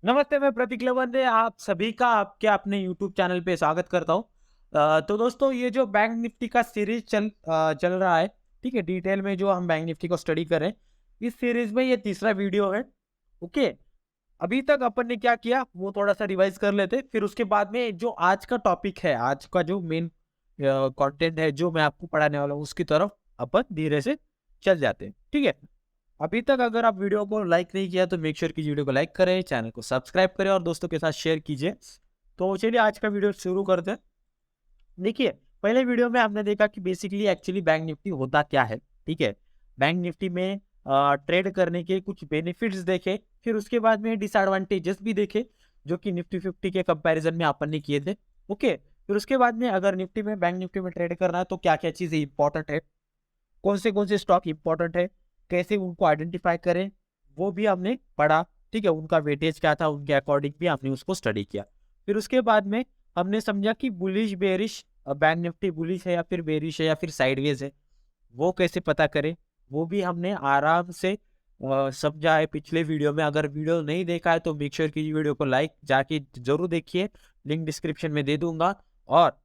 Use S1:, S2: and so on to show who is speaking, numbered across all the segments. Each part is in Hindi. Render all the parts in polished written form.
S1: नमस्ते, मैं प्रतीक लवंदे आप सभी का आपके अपने यूट्यूब चैनल पे स्वागत करता हूँ। तो दोस्तों ये जो बैंक निफ्टी का सीरीज चल रहा है, ठीक है? डिटेल में जो हम बैंक निफ्टी को स्टडी कर रहे हैं, इस सीरीज में ये तीसरा वीडियो है। ओके, अभी तक अपन ने क्या किया वो थोड़ा सा रिवाइज कर लेते, फिर उसके बाद में जो आज का टॉपिक है, आज का जो मेन कंटेंट है जो मैं आपको पढ़ाने वाला हूँ, उसकी तरफ अपन धीरे से चल जाते हैं, ठीक है? अभी तक अगर आप वीडियो को लाइक नहीं किया तो मेक श्योर कीजिए वीडियो को लाइक करें, चैनल को सब्सक्राइब करें और दोस्तों के साथ शेयर कीजिए। तो चलिए आज का वीडियो शुरू करते हैं। देखिए, पहले वीडियो में हमने देखा कि बेसिकली एक्चुअली बैंक निफ्टी होता क्या है, ठीक है? बैंक निफ्टी में ट्रेड करने के कुछ बेनिफिट्स देखे, फिर उसके बाद में डिसएडवांटेजेस भी देखे, जो कि निफ्टी 50 के कंपैरिजन में अपन ने किए थे। ओके, फिर उसके बाद में अगर निफ्टी में बैंक निफ्टी में ट्रेड करना है तो क्या-क्या चीज़ें इंपॉर्टेंट है, कौन से स्टॉक इंपॉर्टेंट है, कैसे उनको आइडेंटिफाई करें, वो भी हमने पढ़ा, ठीक है? उनका वेटेज क्या था, उनके अकॉर्डिंग भी हमने उसको स्टडी किया। फिर उसके बाद में हमने समझा कि bullish bearish bank Nifty bullish है या फिर बेरिश है या फिर साइडवेज है, वो कैसे पता करें, वो भी हमने आराम से समझा है पिछले वीडियो में। अगर वीडियो नहीं देखा है तो मेक श्योर कीजिए वीडियो को लाइक जाके ज़रूर देखिए, लिंक डिस्क्रिप्शन में दे दूँगा। और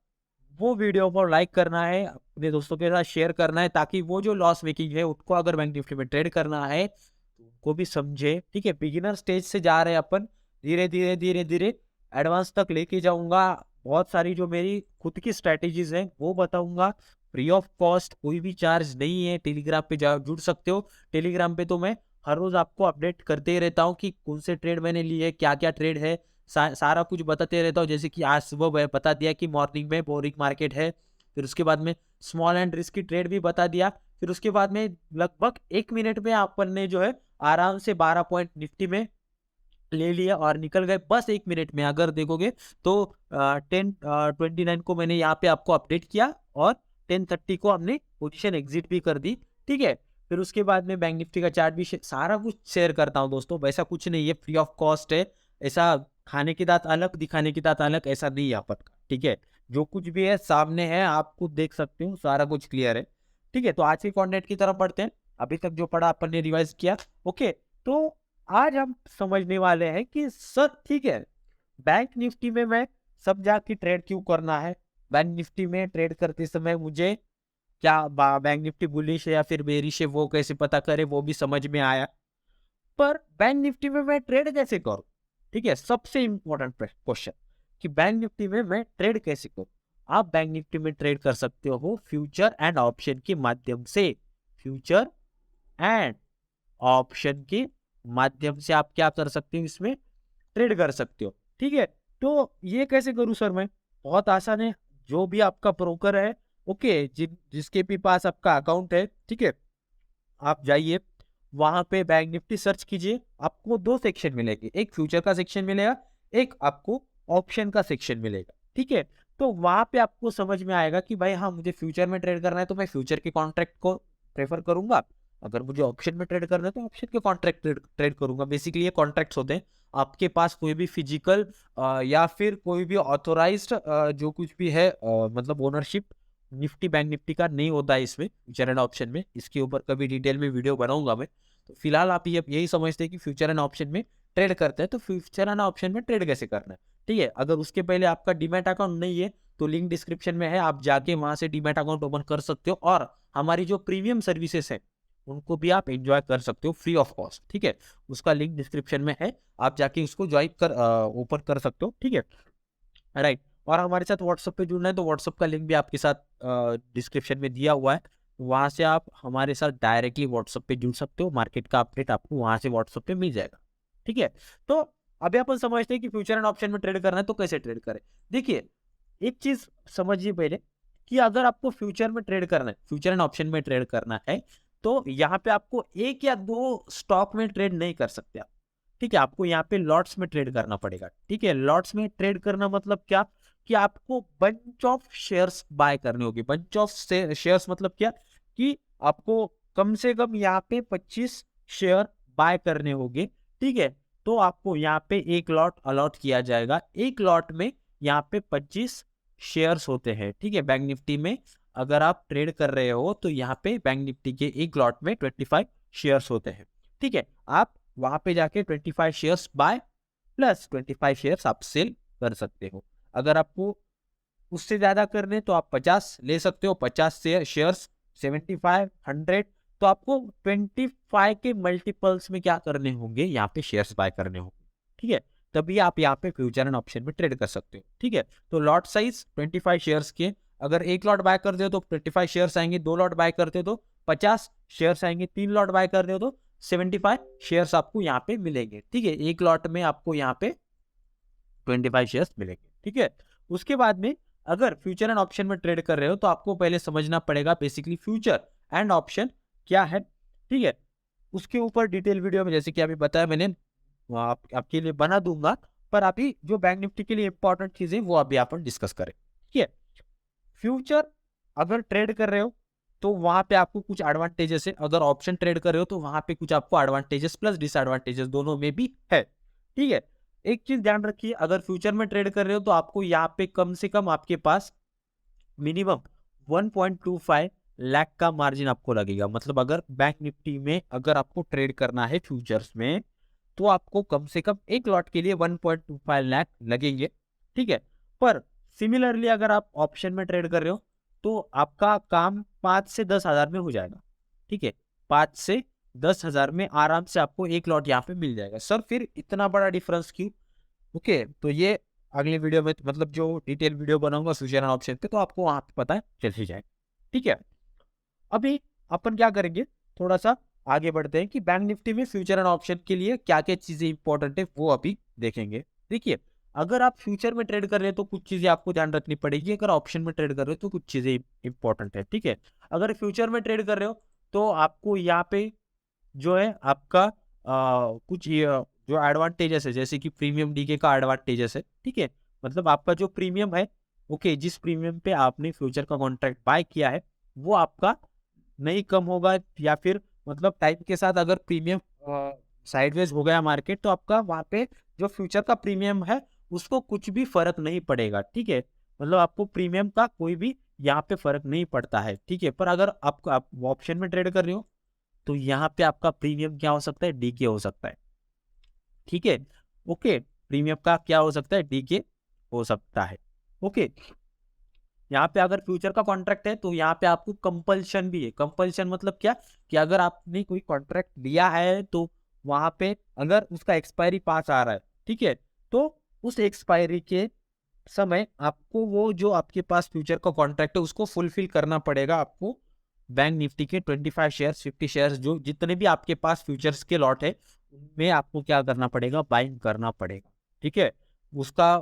S1: वो वीडियो को लाइक करना है, अपने दोस्तों के साथ शेयर करना है, ताकि वो जो लॉस मेकिंग है उनको अगर बैंक निफ्टी में ट्रेड करना है तो उनको भी समझे, ठीक है? बिगिनर स्टेज से जा रहे हैं अपन, धीरे धीरे धीरे धीरे एडवांस तक लेके जाऊंगा। बहुत सारी जो मेरी खुद की स्ट्रेटेजीज हैं वो बताऊंगा, फ्री ऑफ कॉस्ट, कोई भी चार्ज नहीं है। टेलीग्राम पे जा जुड़ सकते हो। टेलीग्राम पे तो मैं हर रोज आपको अपडेट करते ही रहता हूँ कि कौन से ट्रेड मैंने लिए, क्या क्या ट्रेड है, सारा कुछ बताते रहता हूँ। जैसे कि आज सुबह बता दिया कि मॉर्निंग में बोरिंग मार्केट है, फिर उसके बाद में स्मॉल एंड रिस्की ट्रेड भी बता दिया। फिर उसके बाद में लगभग 1 मिनट में अपन ने जो है आराम से 12 पॉइंट निफ्टी में ले लिया और निकल गए बस 1 मिनट में। अगर देखोगे तो 10:29 को मैंने यहाँ पे आपको अपडेट किया और 10:30 को हमने पोजीशन एग्जिट भी कर दी, ठीक है? फिर उसके बाद में बैंक निफ्टी का चार्ट भी सारा कुछ शेयर करता हूँ दोस्तों। वैसा कुछ नहीं है, फ्री ऑफ कॉस्ट है। ऐसा खाने की दांत अलग दिखाने की दांत अलग ऐसा नहीं है अपन का, ठीक है? जो कुछ भी है सामने है, आप खुद देख सकते हो, सारा कुछ क्लियर है, ठीक है? तो आज के कंटेंट की तरफ बढ़ते हैं। अभी तक जो पढ़ा अपन ने रिवाइज किया। ओके, तो आज हम समझने वाले हैं कि सर ठीक है, बैंक निफ्टी में मैं समझा कि ट्रेड क्यों करना है। बैंक निफ्टी में ट्रेड करते समय मुझे क्या बैंक निफ्टी बुलिश है या फिर बेरिश है वो कैसे पता करे, वो भी समझ में आया। पर बैंक निफ्टी में मैं ट्रेड कैसे करूं, ठीक है? सबसे इंपॉर्टेंट क्वेश्चन कि बैंक निफ्टी में मैं ट्रेड कैसे करूं। आप बैंक निफ्टी में ट्रेड कर सकते हो फ्यूचर एंड ऑप्शन के माध्यम से। फ्यूचर एंड ऑप्शन के माध्यम से आप क्या कर सकते हो, इसमें ट्रेड कर सकते हो, ठीक है? तो ये कैसे करूं सर मैं? बहुत आसान है। जो भी आपका ब्रोकर है, ओके, जिसके भी पास आपका अकाउंट है, ठीक है, आप जाइए वहां पे बैंक निफ्टी सर्च कीजिए। आपको दो सेक्शन मिलेंगे, एक फ्यूचर का सेक्शन मिलेगा, एक आपको ऑप्शन का सेक्शन मिलेगा, ठीक है? तो वहां पे आपको समझ में आएगा कि भाई हाँ, मुझे फ्यूचर में ट्रेड करना है तो मैं फ्यूचर के कॉन्ट्रैक्ट को प्रेफर करूंगा। अगर मुझे ऑप्शन में ट्रेड करना है तो ऑप्शन के कॉन्ट्रैक्ट ट्रेड करूंगा। बेसिकली ये कॉन्ट्रैक्ट्स होते हैं। आपके पास कोई भी फिजिकल या फिर कोई भी ऑथोराइज्ड जो कुछ भी है, मतलब ओनरशिप निफ्टी बैंक निफ्टी का नहीं होता है इसमें, फ्यूचर एंड ऑप्शन में। इसके ऊपर कभी डिटेल में वीडियो बनाऊंगा मैं। तो फिलहाल आप ये यही समझते हैं कि फ्यूचर एंड ऑप्शन में ट्रेड करते हैं, तो फ्यूचर एंड ऑप्शन में ट्रेड कैसे करना है, ठीक है? अगर उसके पहले आपका डीमैट अकाउंट नहीं है तो लिंक डिस्क्रिप्शन में है, आप जाके वहां से डीमैट अकाउंट ओपन कर सकते हो और हमारी जो प्रीमियम सर्विसेज है उनको भी आप एंजॉय कर सकते हो फ्री ऑफ कॉस्ट, ठीक है? उसका लिंक डिस्क्रिप्शन में है, आप जाके उसको ज्वाइन कर ओपन कर सकते हो, ठीक है? राइट। और हमारे साथ व्हाट्सएप पे जुड़ना है तो व्हाट्सएप का लिंक भी आपके साथ डिस्क्रिप्शन में दिया हुआ है। वहां से आप हमारे साथ डायरेक्टली व्हाट्सएप पे जुड़ सकते हो। मार्केट का अपडेट आपको वहां से व्हाट्सएप पे मिल जाएगा, ठीक है? तो अभी अपन समझते हैं कि फ्यूचर एंड ऑप्शन में ट्रेड करना है तो कैसे ट्रेड करें। देखिए, एक चीज समझिए पहले कि अगर आपको फ्यूचर में ट्रेड करना है, फ्यूचर एंड ऑप्शन में ट्रेड करना है, तो यहाँ पे आपको एक या दो स्टॉक में ट्रेड नहीं कर सकते आप, ठीक है? आपको यहाँ पे लॉट्स में ट्रेड करना पड़ेगा, ठीक है? लॉट्स में ट्रेड करना मतलब क्या कि आपको बंच ऑफ शेयर्स बाय करने होगी। बंच ऑफ शेयर्स मतलब क्या कि आपको कम से कम यहाँ पे 25 शेयर बाय करने होंगे, ठीक है? तो आपको यहाँ पे एक लॉट अलॉट किया जाएगा। एक लॉट में यहाँ पे 25 शेयर्स होते हैं, ठीक है? बैंक निफ्टी में अगर आप ट्रेड कर रहे हो तो यहाँ पे बैंक निफ्टी के एक लॉट में 25 शेयर्स होते हैं, ठीक है? आप वहां पे जाके 25 शेयर्स बाय प्लस 25 शेयर्स आप सेल कर सकते हो। अगर आपको उससे ज्यादा करने तो आप 50 ले सकते हो, 50 से शेयर्स 75 100, तो आपको 25 के मल्टीपल्स में क्या करने होंगे, यहाँ पे शेयर्स बाय करने होंगे। ठीक है, तभी आप यहाँ पे फ्यूचर एंड ऑप्शन में ट्रेड कर सकते हो। ठीक है, तो लॉट साइज 25 शेयर्स के, अगर एक लॉट बाय करते हो तो 25 शेयर्स आएंगे, 2 लॉट बाय करते हो तो 50 शेयर्स आएंगे, 3 लॉट बाय करते हो तो 75 शेयर्स आपको यहाँ पे मिलेंगे। ठीक है, एक लॉट में आपको यहाँ पे 25 शेयर्स मिलेंगे। ठीक है, उसके बाद में अगर फ्यूचर एंड ऑप्शन में ट्रेड कर रहे हो तो आपको पहले समझना पड़ेगा बेसिकली फ्यूचर एंड ऑप्शन क्या है। ठीक है, उसके ऊपर डिटेल वीडियो में जैसे कि अभी बताया मैंने आपके लिए बना दूंगा, पर अभी जो बैंक निफ्टी के लिए इंपॉर्टेंट चीजें वो अभी अपन डिस्कस करें। ठीक है, फ्यूचर अगर ट्रेड कर रहे हो तो वहां पे आपको कुछ एडवांटेजेस है, अगर ऑप्शन ट्रेड कर रहे हो तो वहां पे कुछ आपको एडवांटेजेस प्लस डिसएडवांटेजेस दोनों में भी है। ठीक है, एक चीज ध्यान रखिए, अगर फ्यूचर में ट्रेड कर रहे हो तो आपको यहाँ पे कम से कम आपके पास मिनिमम 1.25 लाख का मार्जिन आपको लगेगा। मतलब अगर बैंक निफ्टी में अगर आपको ट्रेड करना है फ्यूचर्स में तो आपको कम से कम एक लॉट के लिए 1.25 लाख लगेंगे। ठीक है, पर सिमिलरली अगर आप ऑप्शन में ट्रेड कर रहे हो तो आपका काम 5 से 10 हजार में हो जाएगा। ठीक है, 5 से 10 हजार में आराम से आपको एक लॉट यहाँ पे मिल जाएगा। सर फिर इतना बड़ा डिफरेंस क्यों? ओके, तो ये अगले वीडियो में मतलब जो डिटेल वीडियो बनाऊंगा फ्यूचर एंड ऑप्शन पे तो आपको वहां पे पता है चल ही जाए। ठीक है, अभी अपन क्या करेंगे, थोड़ा सा आगे बढ़ते हैं कि बैंक निफ्टी में फ्यूचर एंड ऑप्शन के लिए क्या क्या चीजें इंपॉर्टेंट है वो अभी देखेंगे। देखिए, अगर आप फ्यूचर में ट्रेड कर रहे हैं तो कुछ चीजें आपको ध्यान रखनी पड़ेगी, अगर ऑप्शन में ट्रेड कर रहे हो तो कुछ चीजें इंपॉर्टेंट है। ठीक है, अगर फ्यूचर में ट्रेड कर रहे हो तो आपको यहाँ पे जो है आपका कुछ जो एडवांटेजेस है जैसे कि प्रीमियम डीके का एडवांटेजेस है। ठीक है, मतलब आपका जो प्रीमियम है, ओके, जिस प्रीमियम पे आपने फ्यूचर का कॉन्ट्रैक्ट बाय किया है वो आपका नहीं कम होगा, या फिर मतलब टाइम के साथ अगर प्रीमियम साइडवेज हो गया मार्केट तो आपका वहां पे जो फ्यूचर का प्रीमियम है उसको कुछ भी फर्क नहीं पड़ेगा। ठीक है, मतलब आपको प्रीमियम का कोई भी यहाँ पे फर्क नहीं पड़ता है। ठीक है, पर अगर आप ऑप्शन में ट्रेड कर रहे हो तो यहाँ पे आपका प्रीमियम क्या हो सकता है, डीके हो सकता है। ठीक है, ओके, प्रीमियम का क्या हो सकता है, डीके हो सकता है। ओके, यहाँ पे अगर फ्यूचर का कॉन्ट्रैक्ट है तो यहाँ पे आपको कंपल्शन भी है। कंपल्शन मतलब क्या, कि अगर आपने कोई कॉन्ट्रैक्ट लिया है तो वहां पे अगर उसका एक्सपायरी पास आ रहा है, ठीक है, तो उस एक्सपायरी के समय आपको वो जो आपके पास फ्यूचर का कॉन्ट्रैक्ट है उसको फुलफिल करना पड़ेगा। आपको बैंक निफ्टी के 25 शेयर्स 50 शेयर्स जो जितने भी आपके पास फ्यूचर्स के लॉट है उनमें आपको क्या करना पड़ेगा, बाइंग करना पड़ेगा। ठीक है, उसका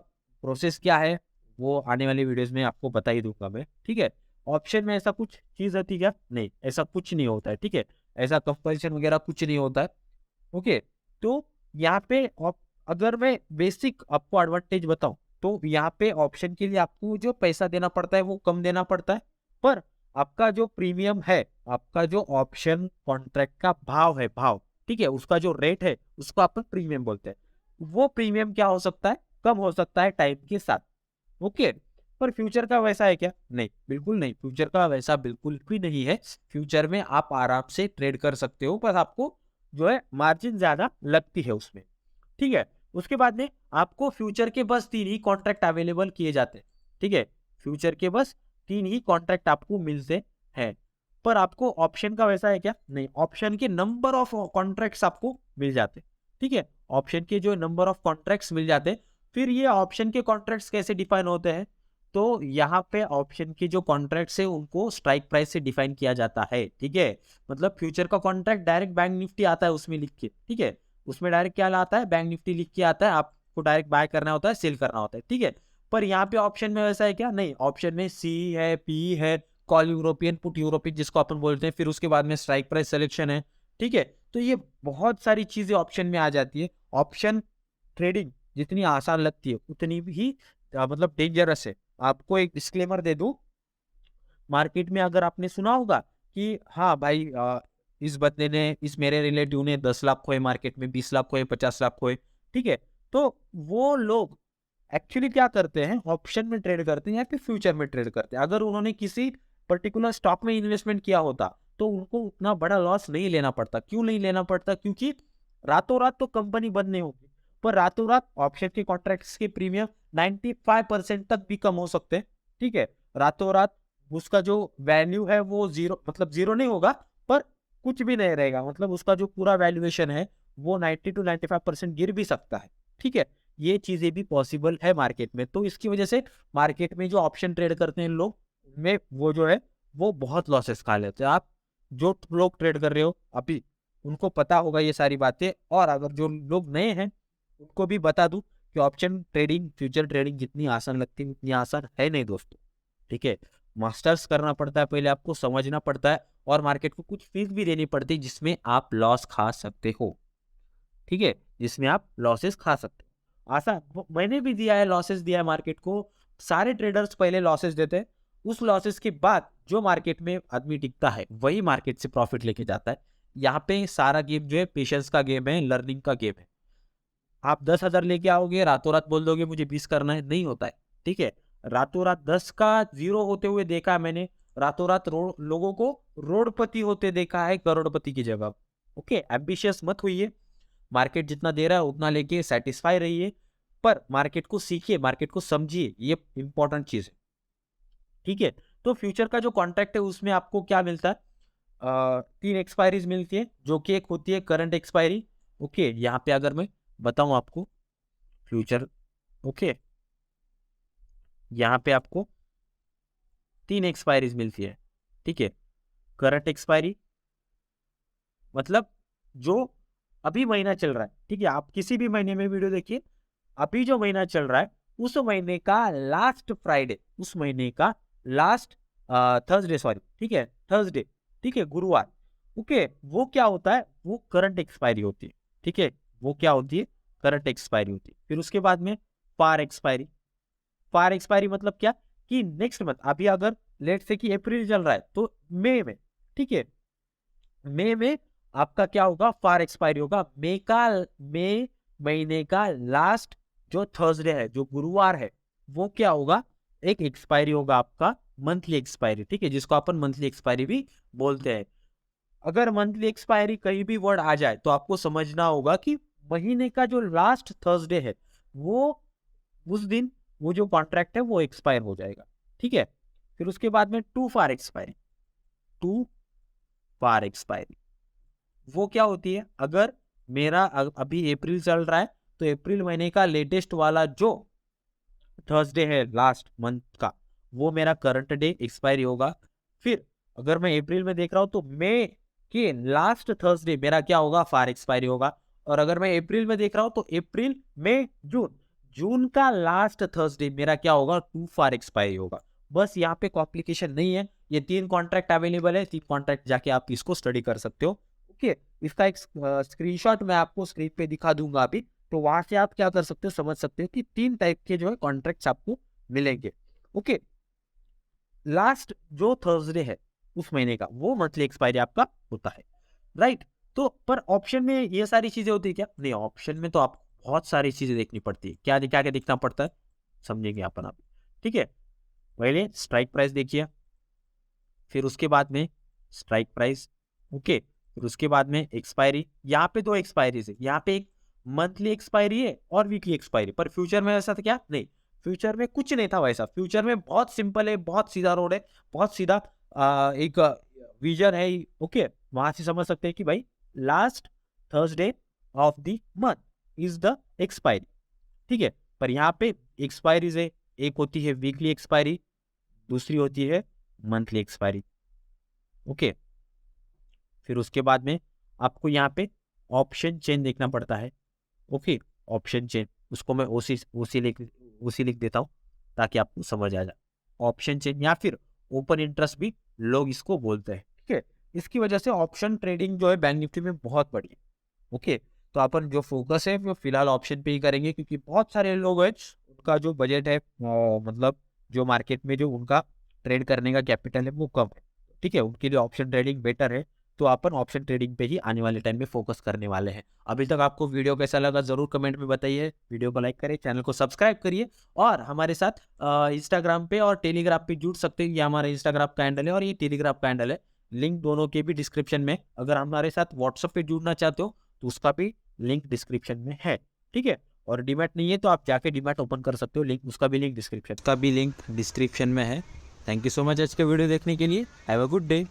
S1: प्रोसेस क्या है वो आने वाली वीडियोस में आपको बता ही दूंगा मैं। ठीक है, ऑप्शन में ऐसा कुछ चीज होती क्या, नहीं, ऐसा कुछ नहीं होता है। ठीक है, ऐसा कंपल्शन वगैरह कुछ नहीं होता है। ओके, तो यहाँ पे अगर मैं बेसिक आपको एडवांटेज बताऊं तो यहाँ पे ऑप्शन के लिए आपको जो पैसा देना पड़ता है वो कम देना पड़ता है, पर आपका जो प्रीमियम है, आपका जो ऑप्शन कॉन्ट्रैक्ट का भाव है, भाव, ठीक है, उसका जो रेट है उसको अपन प्रीमियम बोलते हैं, वो प्रीमियम क्या हो सकता है, कम हो सकता है टाइम के साथ। ओके, पर फ्यूचर का वैसा है क्या, नहीं, बिल्कुल नहीं, फ्यूचर का वैसा बिल्कुल भी नहीं है। फ्यूचर में आप आराम से ट्रेड कर सकते हो, बस आपको जो है मार्जिन ज्यादा लगती है उसमें। ठीक है, उसके बाद में आपको फ्यूचर के बस 3 ही कॉन्ट्रैक्ट अवेलेबल किए जाते हैं। ठीक है, फ्यूचर के बस 3 ही कॉन्ट्रैक्ट आपको मिलते हैं, पर आपको ऑप्शन का वैसा है क्या, नहीं, ऑप्शन के नंबर ऑफ कॉन्ट्रैक्ट्स आपको मिल जाते हैं। ठीक है, ऑप्शन के जो नंबर ऑफ कॉन्ट्रैक्ट्स मिल जाते हैं, फिर ये ऑप्शन के कॉन्ट्रैक्ट्स कैसे डिफाइन होते हैं, तो यहाँ पे ऑप्शन के जो कॉन्ट्रैक्ट्स है उनको स्ट्राइक प्राइस से डिफाइन किया जाता है। ठीक है, मतलब फ्यूचर का कॉन्ट्रैक्ट डायरेक्ट बैंक निफ्टी आता है उसमें लिख के। ठीक है, उसमें डायरेक्ट क्या लाता है, बैंक निफ्टी लिख के आता है, आपको डायरेक्ट बाय करना होता है, सेल करना होता है। ठीक है, पर यहाँ पे ऑप्शन में वैसा है क्या, नहीं, ऑप्शन में सी है, पी है, कॉल यूरोपियन, पुट यूरोपियन जिसको अपन बोलते हैं, फिर उसके बाद में स्ट्राइक प्राइस सिलेक्शन है। ठीक है, तो ये बहुत सारी चीजें ऑप्शन में आ जाती है। ऑप्शन ट्रेडिंग जितनी आसान लगती है उतनी भी मतलब डेंजरस है। आपको एक डिस्क्लेमर दे दूं, मार्केट में अगर आपने सुना होगा कि हाँ भाई इस बंदे ने, इस मेरे रिलेटिव ने 10 लाख खोए मार्केट में, 20 लाख खोए, 50 लाख खोए। ठीक है, तो वो लोग एक्चुअली क्या करते हैं, ऑप्शन में ट्रेड करते हैं या फिर फ्यूचर में ट्रेड करते हैं। अगर उन्होंने किसी पर्टिकुलर स्टॉक में इन्वेस्टमेंट किया होता तो उनको उतना बड़ा लॉस नहीं लेना पड़ता। क्यों नहीं लेना पड़ता, क्योंकि रातों रात तो कंपनी बंद नहीं होगी, पर रातों रात ऑप्शन के कॉन्ट्रैक्ट्स के प्रीमियम 95% तक भी कम हो सकते हैं। ठीक है, रातों रात उसका जो वैल्यू है वो जीरो, मतलब जीरो नहीं होगा, पर कुछ भी नहीं रहेगा, मतलब उसका जो पूरा वैल्यूएशन है वो 90 to 95% गिर भी सकता है। ठीक है, ये चीजें भी पॉसिबल है मार्केट में। तो इसकी वजह से मार्केट में जो ऑप्शन ट्रेड करते हैं लोग में वो जो है वो बहुत लॉसेस खा लेते हैं। आप जो लोग ट्रेड कर रहे हो अभी उनको पता होगा ये सारी बातें, और अगर जो लोग नए हैं उनको भी बता दूं कि ऑप्शन ट्रेडिंग, फ्यूचर ट्रेडिंग जितनी आसान लगती है उतनी आसान है नहीं दोस्तों। ठीक है, मास्टर्स करना पड़ता है, पहले आपको समझना पड़ता है, और मार्केट को कुछ फीस भी देनी पड़ती है जिसमें आप लॉस खा सकते हो। ठीक है, जिसमें आप लॉसेस खा सकते हो। मैंने भी दिया है, लॉसेस दिया है मार्केट को। सारे ट्रेडर्स पहले लॉसेस देते हैं, उस लॉसेस के बाद जो मार्केट में आदमी टिकता है वही मार्केट से प्रॉफिट लेके जाता है। यहाँ पे सारा गेम जो है पेशेंस का गेम है, लर्निंग का गेम है। आप 10,000 लेके आओगे, रातों रात बोल दोगे मुझे 20 करना है, नहीं होता है। ठीक है, रातों रात 10 का 0 होते हुए देखा है मैंने, रातों रात लोगों को रोडपति होते देखा है करोड़पति की जगह। ओके, एम्बिशियस मत होइए, मार्केट जितना दे रहा है उतना लेके सेटिस्फाई रहिए, पर मार्केट को सीखिए, मार्केट को समझिए, ये इंपॉर्टेंट चीज है। ठीक है, तो फ्यूचर का जो कॉन्ट्रैक्ट है उसमें आपको क्या मिलता है, 3 एक्सपायरीज मिलती है, जो कि एक होती है करंट एक्सपायरी। ओके, यहाँ पे अगर मैं बताऊं आपको फ्यूचर, ओके, यहाँ पे आपको 3 एक्सपायरीज मिलती है। ठीक है, करंट एक्सपायरी मतलब जो अभी महीना चल रहा है। ठीक है, आप किसी भी महीने में वीडियो देखिए, अभी जो महीना चल रहा है उस महीने का लास्ट फ्राइडे, उस महीने का लास्ट थर्सडे, सॉरी, ठीक है, थर्सडे, ठीक है, गुरुवार। ओके, वो क्या होता है, वो करंट एक्सपायरी होती है। ठीक है, वो क्या होती है, करंट एक्सपायरी होती है। फिर उसके बाद में पार एक्सपायरी। पार एक्सपायरी मतलब क्या, कि नेक्स्ट मंथ, अभी अगर लेट से कि अप्रैल चल रहा है तो मई में, ठीक है, मई में आपका क्या होगा, फार एक्सपायरी होगा। मई महीने का लास्ट जो थर्सडे है, जो गुरुवार है, वो क्या होगा, एक एक्सपायरी होगा आपका, मंथली एक्सपायरी। ठीक है, जिसको अपन मंथली एक्सपायरी भी बोलते हैं। अगर मंथली एक्सपायरी कहीं भी वर्ड आ जाए तो आपको समझना होगा कि महीने का जो लास्ट थर्सडे है वो उस दिन वो जो कॉन्ट्रैक्ट है वो एक्सपायर हो जाएगा। ठीक है, फिर उसके बाद में too far expiry. Too far expiry वो क्या होती है, अगर मेरा अभी अप्रैल चल रहा है तो अप्रैल महीने का लेटेस्ट वाला जो थर्सडे है लास्ट मंथ का, वो मेरा करंट डे एक्सपायरी होगा। फिर अगर मैं अप्रैल में देख रहा हूं तो मई के लास्ट थर्सडे मेरा क्या होगा, फार एक्सपायरी होगा। और अगर मैं अप्रैल में देख रहा हूं तो अप्रैल, मई, जून, जून का लास्ट थर्सडे मेरा क्या होगा, टू फार एक्सपायरी होगा। बस यहाँ पे कॉम्प्लिकेशन नहीं है, ये 3 कॉन्ट्रैक्ट अवेलेबल है, 3 कॉन्ट्रैक्ट जाके आप इसको स्टडी कर सकते हो। ओके, इसका एक स्क्रीनशॉट मैं आपको स्क्रीन पे दिखा दूंगा अभी, तो वहां से आप क्या कर सकते हो, समझ सकते हो कि 3 टाइप के जो है कॉन्ट्रैक्ट्स आपको मिलेंगे। ओके, लास्ट जो थर्सडे है उस महीने का वो मंथली एक्सपायरी आपका होता है, राइट। तो पर ऑप्शन में ये सारी चीजें होती है क्या, नहीं, ऑप्शन में तो आपको बहुत सारी चीजें देखनी पड़ती है। क्या क्या क्या देखना पड़ता है, समझेंगे अपन आप। ठीक है, पहले स्ट्राइक प्राइस देखिए, फिर उसके बाद में स्ट्राइक प्राइस, ओके, फिर उसके बाद में एक्सपायरी। यहाँ पे 2 एक्सपायरीज है, यहाँ पे एक मंथली एक्सपायरी है और वीकली एक्सपायरी। पर फ्यूचर में ऐसा था क्या, नहीं, फ्यूचर में कुछ नहीं था वैसा। फ्यूचर में बहुत सिंपल है, बहुत सीधा रोड है, बहुत सीधा एक विजन है। ओके, वहां से समझ सकते हैं कि भाई last Thursday of the month is the expiry. ठीक है, पर यहाँ पे एक्सपायरीज है, एक होती है वीकली एक्सपायरी, दूसरी होती है मंथली एक्सपायरी। ओके, फिर उसके बाद में आपको यहाँ पे ऑप्शन चेन देखना पड़ता है। ओके, ऑप्शन चेन, उसको मैं ओसी लिख देता हूँ ताकि आपको समझ आ जाए। ऑप्शन चेन या फिर ओपन इंटरेस्ट भी लोग इसको बोलते हैं। ठीक है, इसकी वजह से ऑप्शन ट्रेडिंग जो है बैंक निफ्टी में बहुत बड़ी है। ओके, तो अपन जो फोकस है वो फिलहाल ऑप्शन पे ही करेंगे, क्योंकि बहुत सारे लोग हैं उनका जो बजट है, मतलब जो मार्केट में जो उनका ट्रेड करने का कैपिटल है वो कम है। ठीक है, उनके लिए ऑप्शन ट्रेडिंग बेटर है। तो अपन ऑप्शन ट्रेडिंग पे ही आने वाले टाइम में फोकस करने वाले हैं। अभी तक आपको वीडियो कैसा लगा जरूर कमेंट में बताइए, वीडियो को लाइक करिए, चैनल को सब्सक्राइब करिए, और हमारे साथ इंस्टाग्राम पे और टेलीग्राम पे जुड़ सकते हैं। ये हमारा इंस्टाग्राम का हैंडल है और ये टेलीग्राम का हैंडल है, लिंक दोनों के भी डिस्क्रिप्शन में। अगर हमारे साथ व्हाट्सएप पे जुड़ना चाहते हो तो उसका भी लिंक डिस्क्रिप्शन में है। ठीक है, और डीमैट नहीं है तो आप जाके डीमैट ओपन कर सकते हो, लिंक उसका भी लिंक डिस्क्रिप्शन में है। थैंक यू सो मच आज के वीडियो देखने के लिए। Have a good day.